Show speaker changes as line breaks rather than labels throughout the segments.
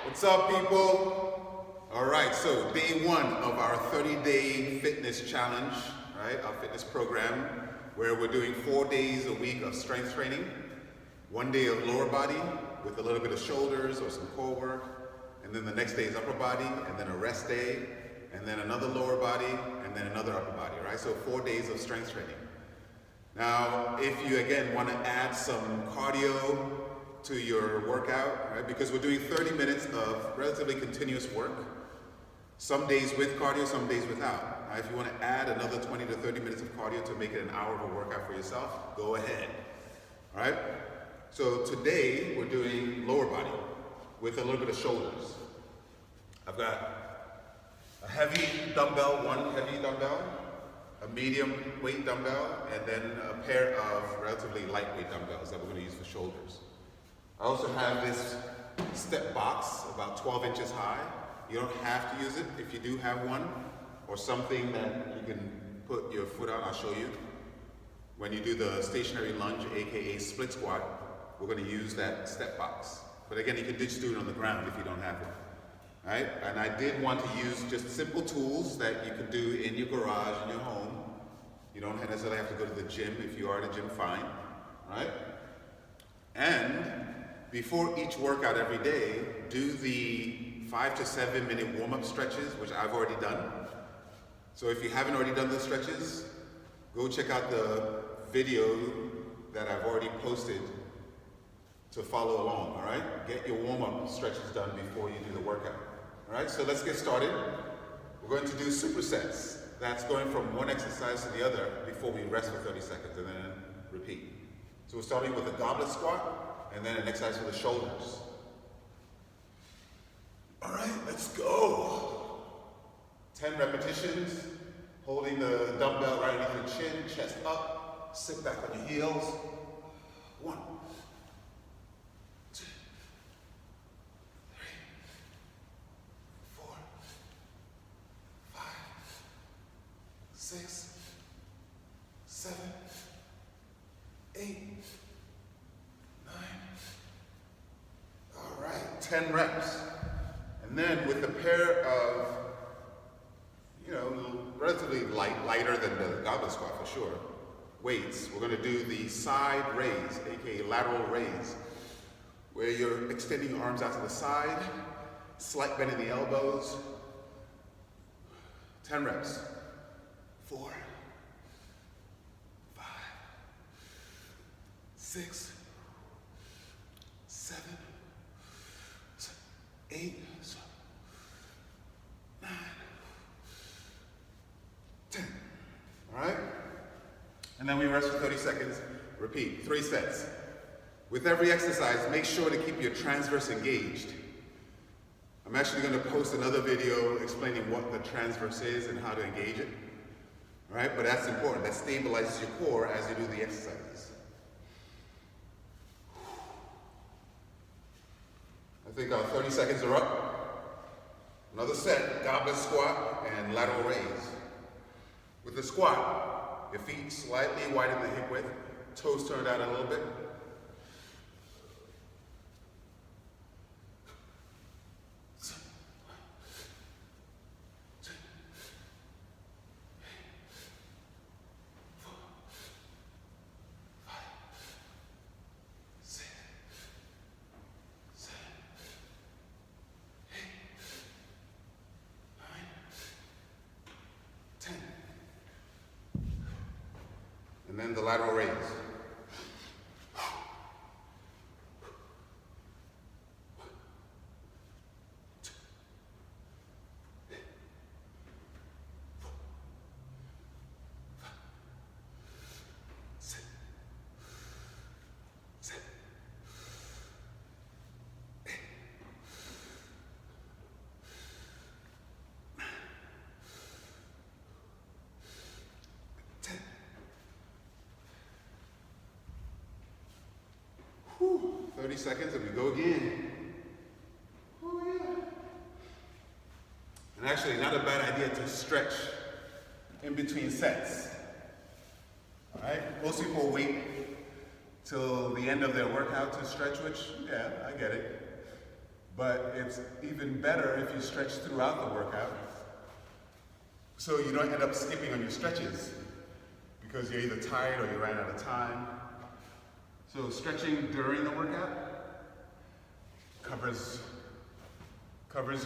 What's up, people? All right, so day one of our 30-day fitness challenge, right? Our fitness program, where we're doing 4 days a week of strength training, 1 day of lower body with a little bit of shoulders or some core work, and then the next day is upper body, and then a rest day, and then another lower body, and then another upper body, right? So 4 days of strength training. Now, if you again want to add some cardio to your workout, right? Because we're doing 30 minutes of relatively continuous work. Some days with cardio, some days without. Right? If you want to add another 20 to 30 minutes of cardio to make it an hour of a workout for yourself, go ahead. All right? So today we're doing lower body with a little bit of shoulders. I've got a heavy dumbbell, one heavy dumbbell, a medium weight dumbbell, and then a pair of relatively lightweight dumbbells that we're going to use for shoulders. I also have this step box about 12 inches high. You don't have to use it. If you do have one or something that you can put your foot on, I'll show you. When you do the stationary lunge, aka split squat, we're going to use that step box. But again, you can just do it on the ground if you don't have it. Right? And I did want to use just simple tools that you can do in your garage, in your home. You don't necessarily have to go to the gym. If you are at a gym, fine. Right? And before each workout every day, do the 5 to 7 minute warm-up stretches, which I've already done. So if you haven't already done those stretches, go check out the video that I've already posted to follow along, all right? Get your warm-up stretches done before you do the workout, all right? So let's get started. We're going to do supersets. That's going from one exercise to the other before we rest for 30 seconds and then repeat. So we're starting with a goblet squat, and then an exercise for the shoulders. All right, let's go. 10 repetitions, holding the dumbbell right underneath your chin, chest up, sit back on your heels. 1, 2, 3, 4, 5, 6, 7, 8, 10 reps. And then with a pair of, relatively lighter than the goblet squat for sure, weights, we're going to do the side raise, aka lateral raise, where you're extending your arms out to the side, slight bend in the elbows. 10 reps. 4, 5, 6, 7, 8, 9, 10. All right? And then we rest for 30 seconds. Repeat. 3 sets. With every exercise, make sure to keep your transverse engaged. I'm actually going to post another video explaining what the transverse is and how to engage it. All right? But that's important. That stabilizes your core as you do the exercises. I think our 30 seconds are up. Another set, goblet squat and lateral raise. With the squat, your feet slightly widen the hip width, toes turned out a little bit. And then the lateral raise. Whew, 30 seconds and we go again. Oh yeah. And actually not a bad idea to stretch in between sets. All right, most people wait till the end of their workout to stretch, which, yeah, I get it. But it's even better if you stretch throughout the workout, so you don't end up skipping on your stretches because you're either tired or you ran out of time. So stretching during the workout covers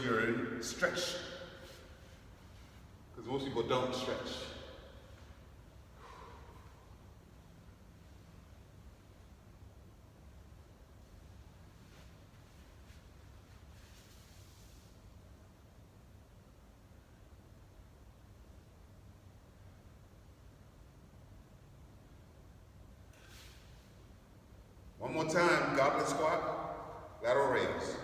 your stretch, because most people don't stretch. One more time, goblet squat, lateral raise.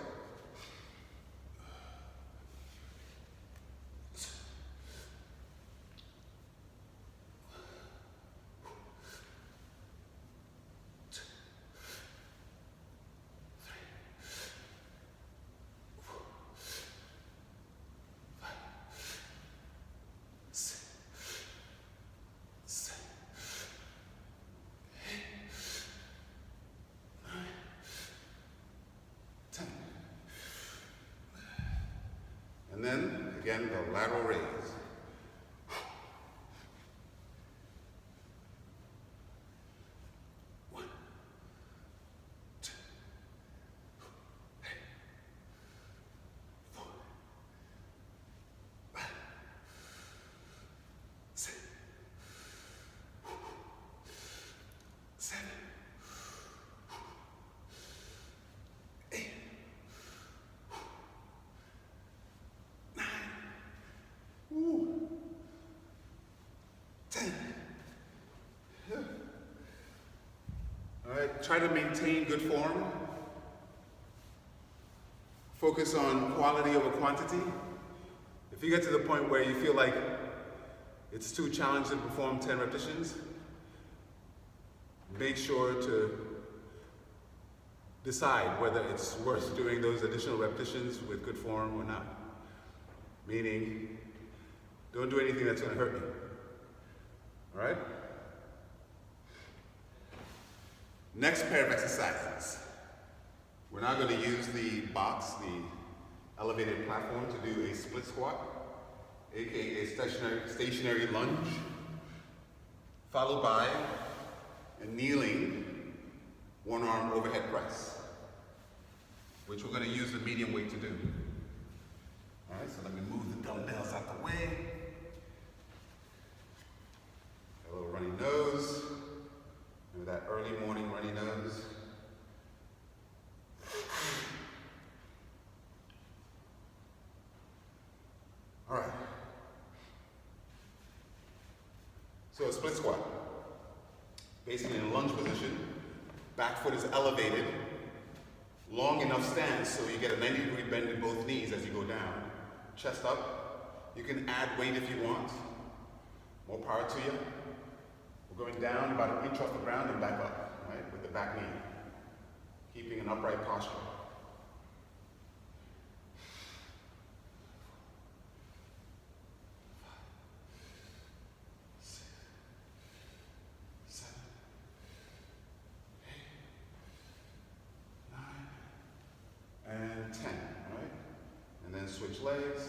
And then, again, the lateral raise. One, two, three, four, five, six, seven, 8, 10. All right, try to maintain good form. Focus on quality over quantity. If you get to the point where you feel like it's too challenging to perform 10 repetitions, make sure to decide whether it's worth doing those additional repetitions with good form or not. Meaning, don't do anything that's going to hurt you. All right? Next pair of exercises. We're now going to use the box, the elevated platform, to do a split squat, aka stationary lunge, followed by a kneeling one-arm overhead press, which we're going to use the medium weight to do. All right, so let me move the dumbbells out the way. A little runny nose. Remember that early morning runny nose? All right. So a split squat. Basically in a lunge position, back foot is elevated, long enough stance so you get a 90-degree bend in both knees as you go down. Chest up. You can add weight if you want. More power to you. We're going down about 1 inch off the ground and back up, right, with the back knee. Keeping an upright posture. 6, 7, 8, 9, and 10, right? And then switch legs.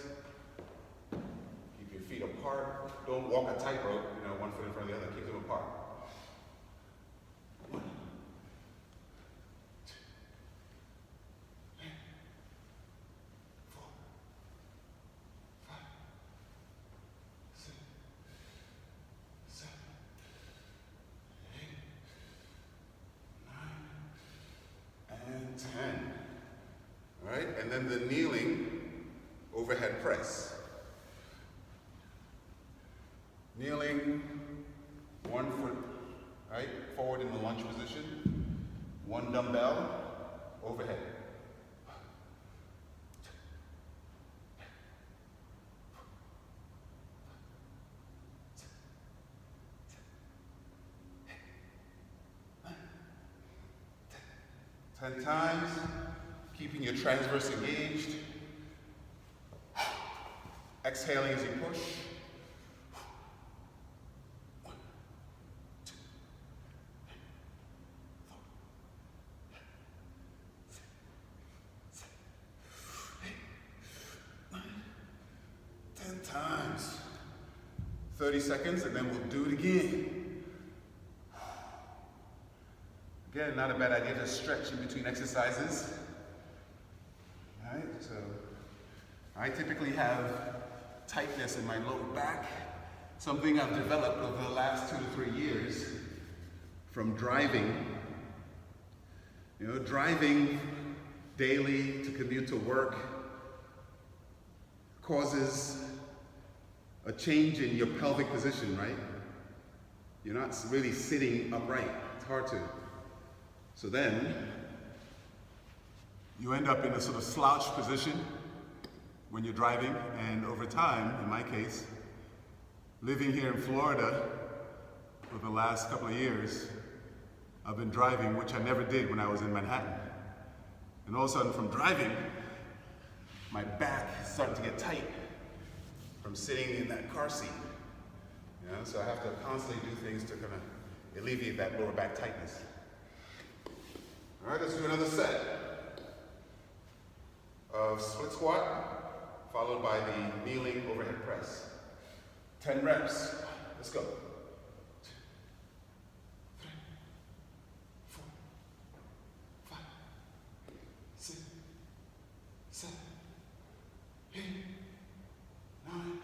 Keep your feet apart. Don't walk a tightrope, one foot in front of the other. Keep them apart. 1, 2, 3, 4, 5, 6, 7, 8, 9, and 10. All right, and then the kneeling overhead press. Kneeling, 1 foot, right, forward in the lunge position, 1 dumbbell, overhead. 10 times, keeping your transverse engaged. Exhaling as you push. 1, 2, 3, 4, 5, 6, 7, times. 30 seconds, and then we'll do it again. Again, not a bad idea to stretch in between exercises. All right, so I typically have tightness in my lower back, something I've developed over the last 2 to 3 years from driving. You know, driving daily to commute to work causes a change in your pelvic position, right? You're not really sitting upright. It's hard to. So then, you end up in a sort of slouch position when you're driving, and over time, in my case, living here in Florida for the last couple of years, I've been driving, which I never did when I was in Manhattan. And all of a sudden, from driving, my back started to get tight from sitting in that car seat. You know, so I have to constantly do things to kind of alleviate that lower back tightness. All right, let's do another set of split squat, followed by the kneeling overhead press. 10 reps. Let's go. 2, 3, 4, 5, 6, 7, 8, 9,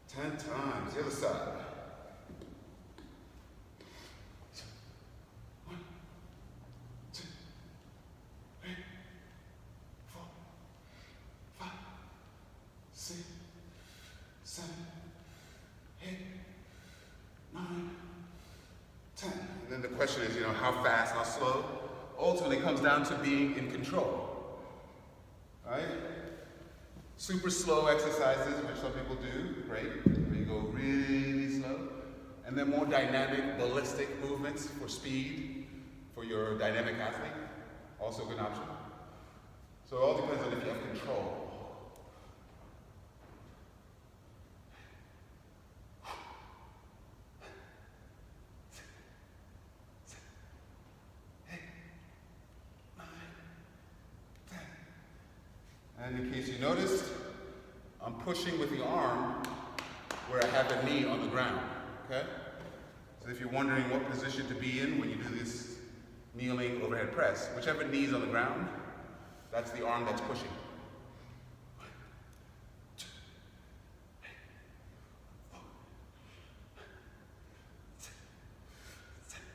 10 times. The other side. 1, 2, 3, 4, 5, 6, 7, 8, 9, 10. And then the question is, you know, how fast, how slow? Ultimately, it comes down to being in control. Right? Super slow exercises, which some people do, great, where you go really slow. And then more dynamic, ballistic movements for speed, for your dynamic athlete, also a good option. So it all depends on if you have control. And in case you noticed, I'm pushing with the arm where I have the knee on the ground, okay? So if you're wondering what position to be in when you do this kneeling overhead press, whichever knee is on the ground, that's the arm that's pushing. 1, 2, 3, 4, 6, 7,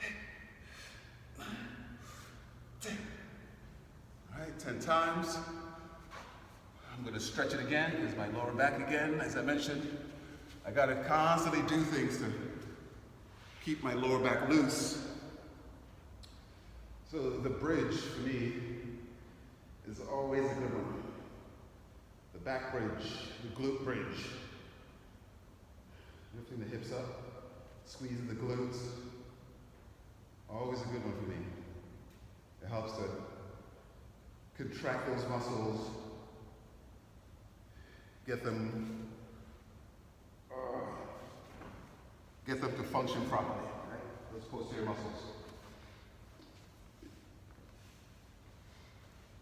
8, 9, 10. All right, 10 times. I'm gonna stretch it again because my lower back again, as I mentioned, I gotta constantly do things to keep my lower back loose. So the bridge for me is always a good one. The back bridge, the glute bridge. Lifting the hips up, squeezing the glutes. Always a good one for me. It helps to contract those muscles, get them to function properly, right? Those posterior muscles.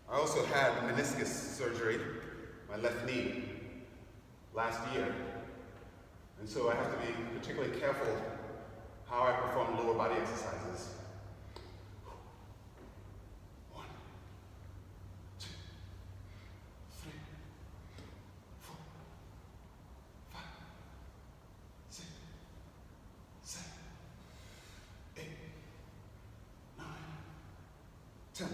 I also had meniscus surgery, my left knee, last year. And so I have to be particularly careful how I perform lower body exercises. 1, 2, 3, 4, 5, 6, 7, 8, 9, 10.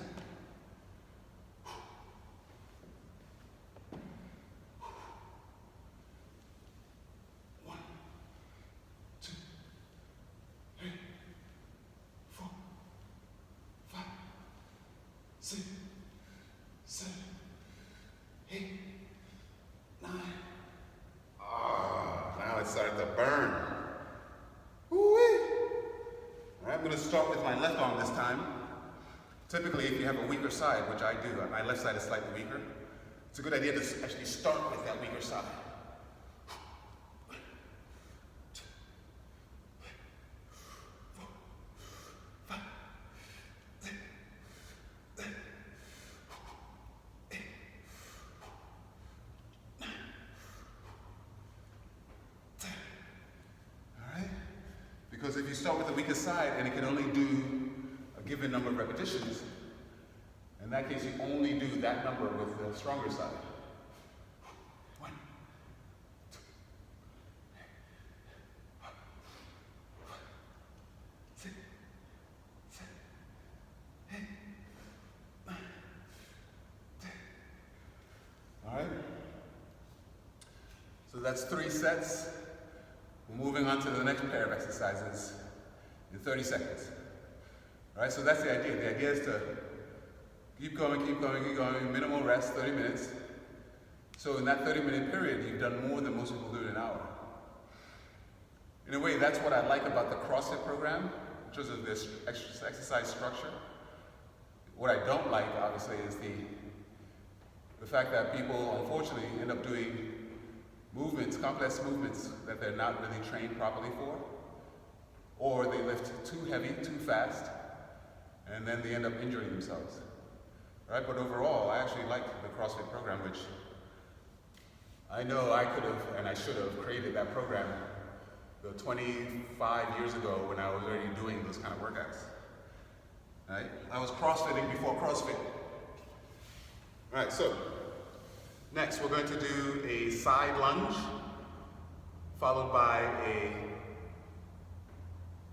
Six, 7, 8, 9. Now it's starting to burn. Woo-wee. All right, I'm going to start with my left arm this time. Typically, if you have a weaker side, which I do, my left side is slightly weaker, it's a good idea to actually start with that weaker side. Because if you start with the weaker side and it can only do a given number of repetitions, in that case you only do that number with the stronger side. 1, 2, 6, 7, 8, 9, 10. All right? So that's 3 sets. We're moving on to the next pair of exercises in 30 seconds. All right, so that's the idea. The idea is to keep going, minimal rest, 30 minutes. So in that 30-minute period, you've done more than most people do in an hour. In a way, that's what I like about the CrossFit program, in terms of this exercise structure. What I don't like, obviously, is the fact that people, unfortunately, end up doing movements, complex movements that they're not really trained properly for, or they lift too heavy, too fast, and then they end up injuring themselves. Right? But overall, I actually like the CrossFit program, which I know I could have and I should have created that program 25 years ago when I was already doing those kind of workouts. Right? I was CrossFitting before CrossFit. All right, so next we're going to do a side lunge followed by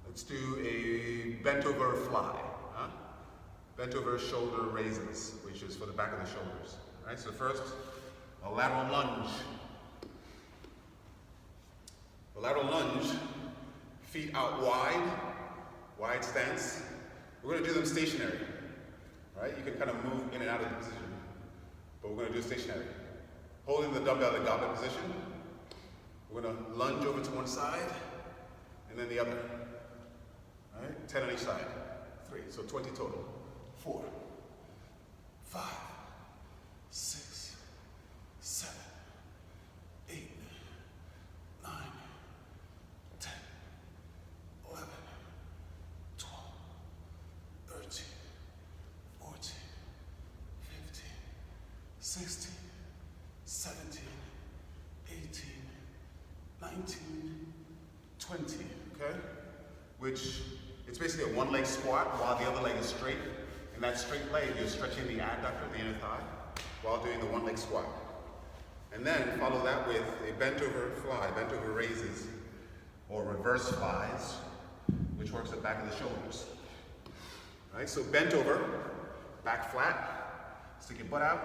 let's do a bent over fly. Bent over shoulder raises, which is for the back of the shoulders. All right, so first, a lateral lunge. The lateral lunge, feet out wide stance. We're going to do them stationary. Right? You can kind of move in and out of the position, but we're going to do stationary. Holding the dumbbell in goblet position. We're going to lunge over to one side and then the other. All right? 10 on each side. 3, so 20 total. 4, 5, 6, 7, 8, 9, 10, 11, 12, 13, 14, 15, 16, 17, 18, 19, 20, okay? Which, it's basically a one-leg squat while the other leg is straight. In that straight leg, you're stretching the adductor, the inner thigh, while doing the one-leg squat. And then follow that with a bent over fly, bent over raises, or reverse flies, which works the back of the shoulders. All right, so bent over, back flat, stick your butt out,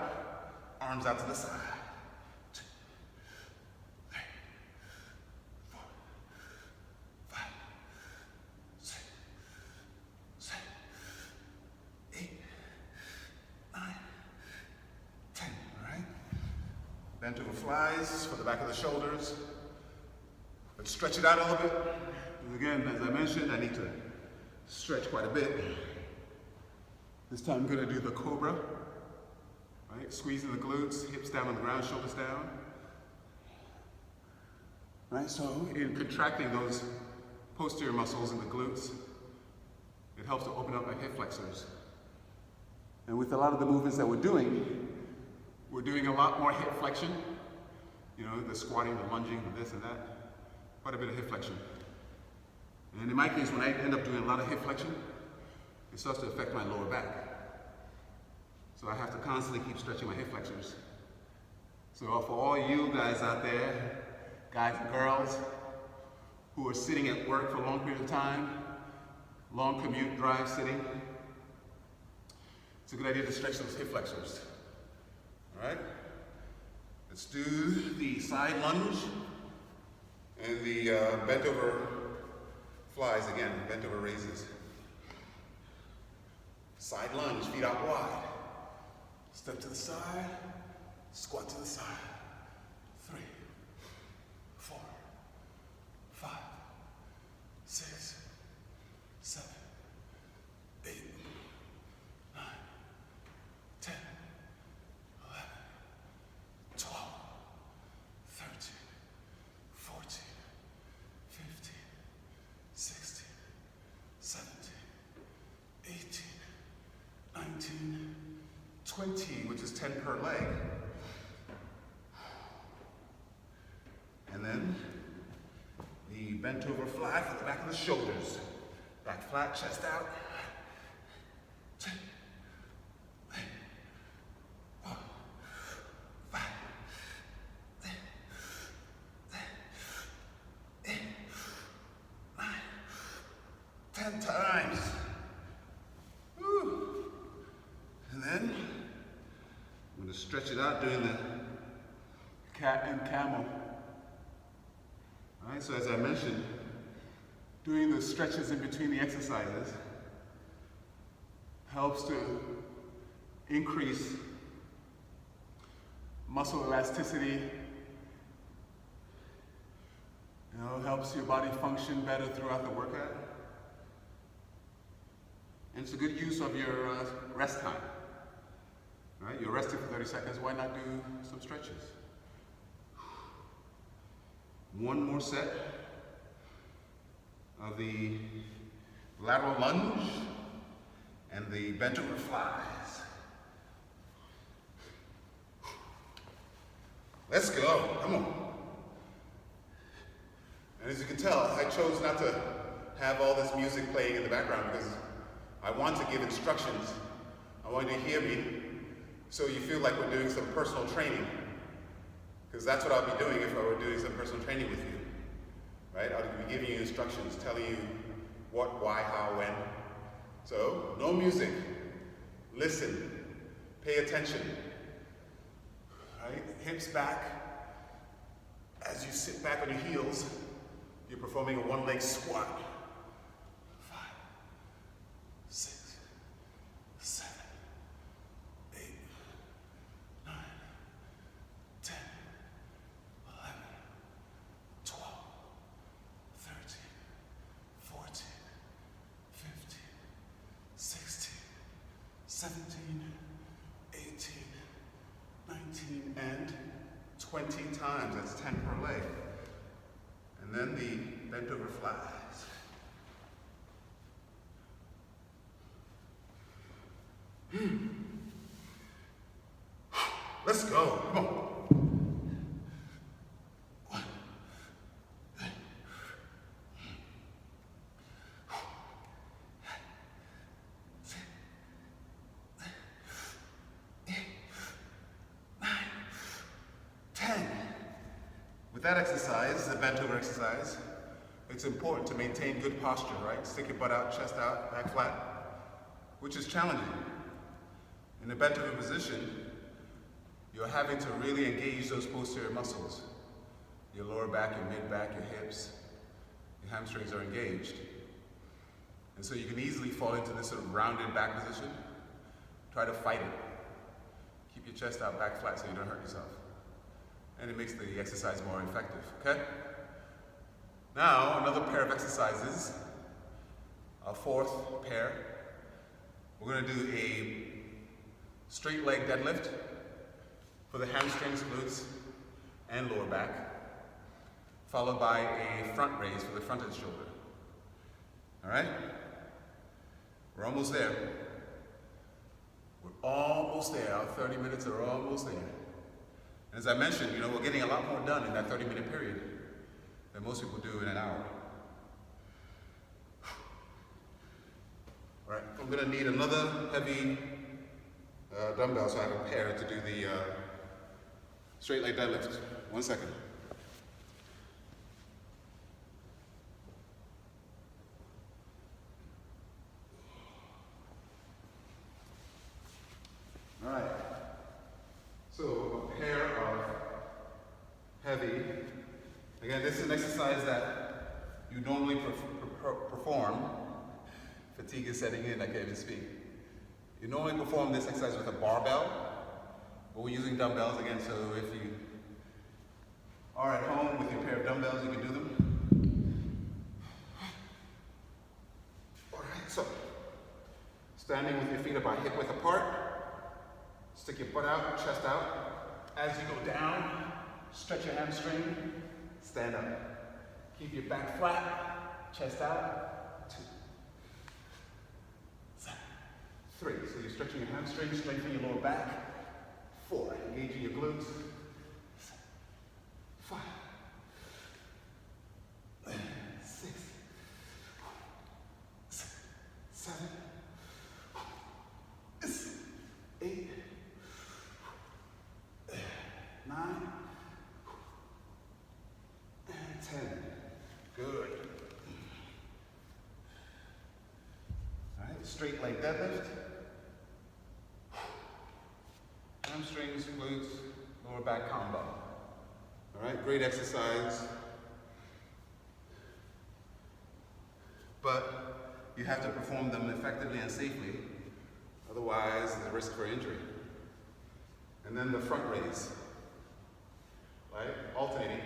arms out to the side. 2, 3, 4, 5, 6, 7, 8, 9, 10, all right? Bent over flies for the back of the shoulders. Let's stretch it out a little bit. And again, as I mentioned, I need to stretch quite a bit. This time I'm gonna do the cobra, right? Squeezing the glutes, hips down on the ground, shoulders down. Right, so in contracting those posterior muscles in the glutes, it helps to open up my hip flexors. And with a lot of the movements that we're doing a lot more hip flexion. You know, the squatting, the lunging, the this and that. Quite a bit of hip flexion. And in my case, when I end up doing a lot of hip flexion, it starts to affect my lower back. So I have to constantly keep stretching my hip flexors. So for all you guys out there, guys and girls, who are sitting at work for a long period of time, long commute, drive, sitting, it's a good idea to stretch those hip flexors. All right? Let's do the side lunge and the bent over flies again, bent over raises. Side lunge, feet out wide. Step to the side, squat to the side. 3, 4, 5, 6, 7, 8, 9, 10, 11, 12, 13, 14, 15, 16, 17, 18, 19, 20, which is 10 per leg. And then the bent over fly for the back of the shoulders. Back flat, chest out. 10, 4, 5, 8, 9, 10 times. Woo. And then I'm going to stretch it out doing the cat and camel. All right, so as I mentioned, doing the stretches in between the exercises helps to increase muscle elasticity. Helps your body function better throughout the workout. And it's a good use of your rest time. Right? You're resting for 30 seconds, why not do some stretches? One more set of the lateral lunge and the bent over flies. Let's go, come on. And as you can tell, I chose not to have all this music playing in the background because I want to give instructions. I want you to hear me so you feel like we're doing some personal training. Because that's what I'll be doing if I were doing some personal training with you. Right? I'll be giving you instructions, telling you what, why, how, when. So, no music. Listen. Pay attention. Right? Hips back. As you sit back on your heels, you're performing a one-leg squat. 5, 6, 7, 8, 9, 10, 11, 12, 13, 14, 15, 16, 17, 18, 19, and 20 times. That's 10 per leg. And then the bent over flies. Let's go. Come on. 1, 8, 9, 10. With that exercise, the bent over exercise, it's important to maintain good posture, right? Stick your butt out, chest out, back flat, which is challenging. In the bent over position, you're having to really engage those posterior muscles. Your lower back, your mid back, your hips, your hamstrings are engaged. And so you can easily fall into this sort of rounded back position. Try to fight it. Keep your chest out, back flat so you don't hurt yourself. And it makes the exercise more effective, okay? Now, another pair of exercises, a fourth pair. We're gonna do a straight leg deadlift for the hamstrings, glutes, and lower back, followed by a front raise for the fronted shoulder. All right? We're almost there. We're almost there. Our 30 minutes are almost there. As I mentioned, we're getting a lot more done in that 30-minute period than most people do in an hour. All right, I'm gonna need another heavy dumbbell so I have a pair to do the straight leg deadlift. 1 second. All right. So a pair of heavy. Again, this is an exercise that you normally perform. Fatigue is setting in, I can't even speak. You normally perform this exercise with a barbell, but we're using dumbbells again, so if you are at home with your pair of dumbbells, you can do them. All right, so standing with your feet about hip width apart, stick your butt out, chest out. As you go down, stretch your hamstring, stand up. Keep your back flat, chest out. 2, 3. So you're stretching your hamstring, strengthening your lower back. 4. Engaging your glutes. 5. straight leg deadlift. Hamstrings, glutes, lower back combo. All right, great exercise. But you have to perform them effectively and safely, otherwise there's a risk for injury. And then the front raise, right? Alternating.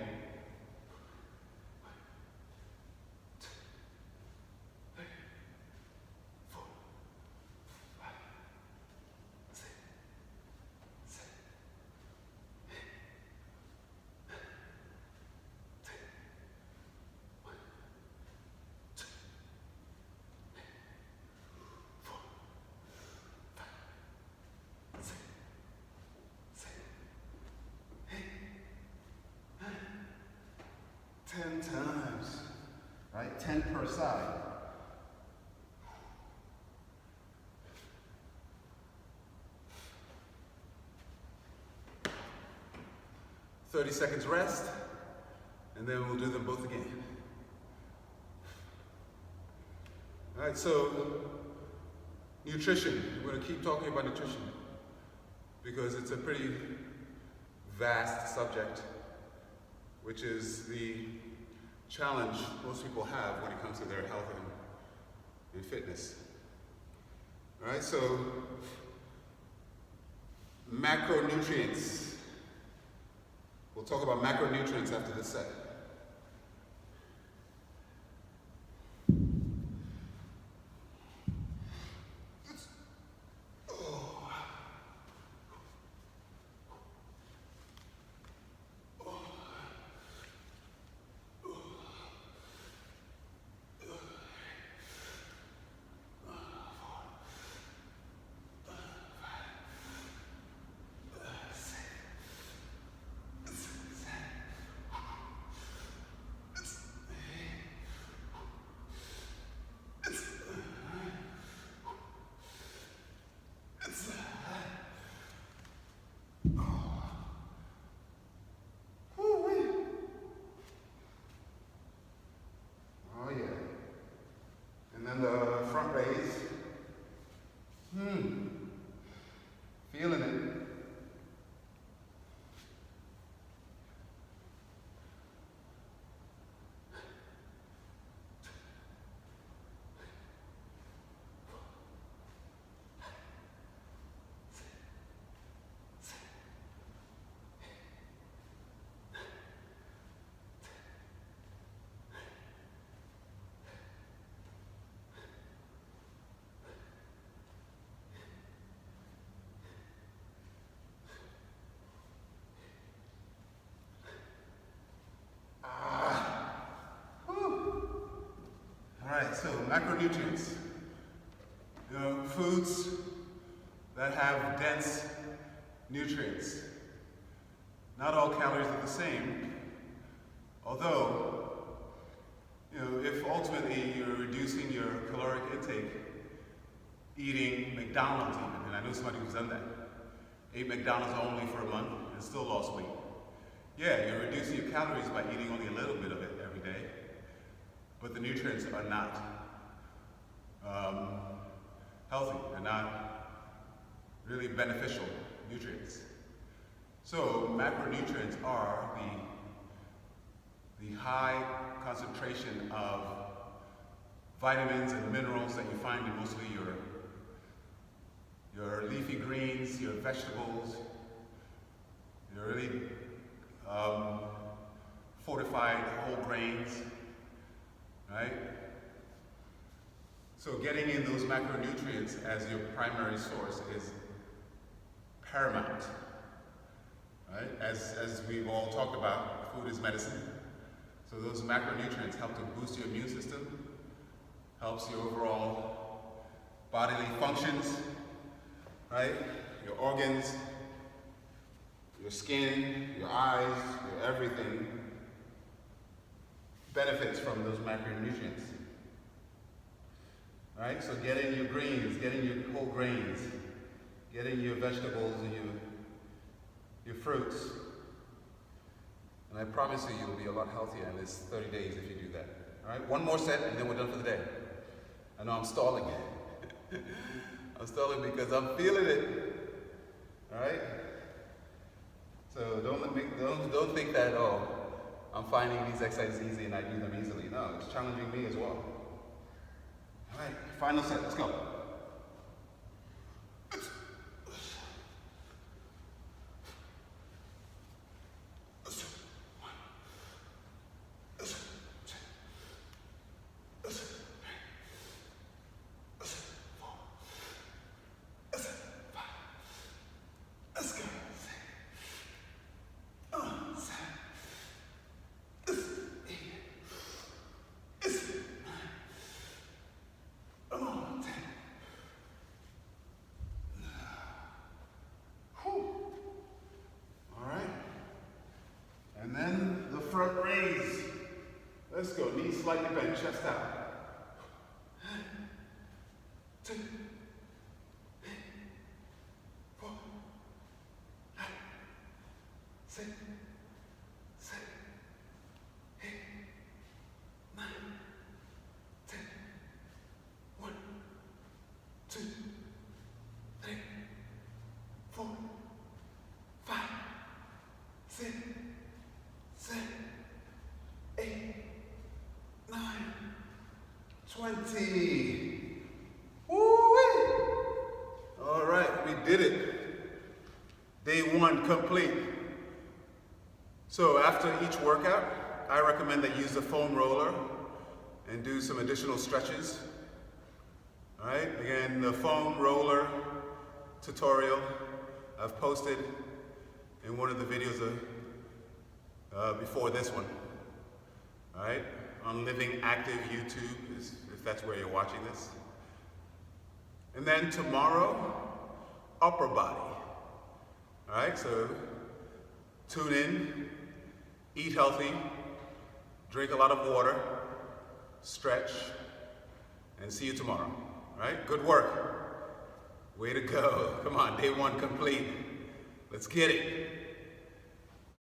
Times, right? 10 per side. "30 seconds rest, and then we'll do them both again. All right, so nutrition. We're gonna keep talking about nutrition because it's a pretty vast subject, which is the challenge most people have when it comes to their health and fitness. All right, so macronutrients. We'll talk about macronutrients after this set. And the front raise. Feeling it. So macronutrients, foods that have dense nutrients. Not all calories are the same, although, if ultimately you're reducing your caloric intake, eating McDonald's even, and I know somebody who's done that, ate McDonald's only for a month and still lost weight. Yeah, you're reducing your calories by eating only a little bit of it every day, but the nutrients are not healthy. They're not really beneficial nutrients. So macronutrients are the high concentration of vitamins and minerals that you find in mostly your leafy greens, your vegetables, your really fortified whole grains, right? So getting in those macronutrients as your primary source is paramount, right? As we've all talked about, food is medicine. So those macronutrients help to boost your immune system, helps your overall bodily functions, right? Your organs, your skin, your eyes, your everything benefits from those macronutrients. Right? So get in your greens, get in your whole grains, get in your vegetables and your fruits. And I promise you, you'll be a lot healthier in this 30 days if you do that. All right? One more set and then we're done for the day. I know I'm stalling it. I'm stalling because I'm feeling it. All right? So don't think that, oh, I'm finding these exercises easy and I do them easily. No, it's challenging me as well. All right, final set, let's go. And then the front raise. Let's go, knees slightly bent, chest out. 2, 4, 6, 7, 8, 9, 10. 1, 2, 3, 4, 5, 6, 7, 8, 9, 20. Woo-wee! All right, we did it. Day 1 complete. So after each workout, I recommend that you use the foam roller and do some additional stretches. All right, again, the foam roller tutorial I've posted in one of the videos before this one. All right, on Living Active YouTube, if that's where you're watching this. And then tomorrow, upper body. All right, so tune in, eat healthy, drink a lot of water, stretch, and see you tomorrow. All right, good work. Way to go. Come on, day 1 complete. Let's get it.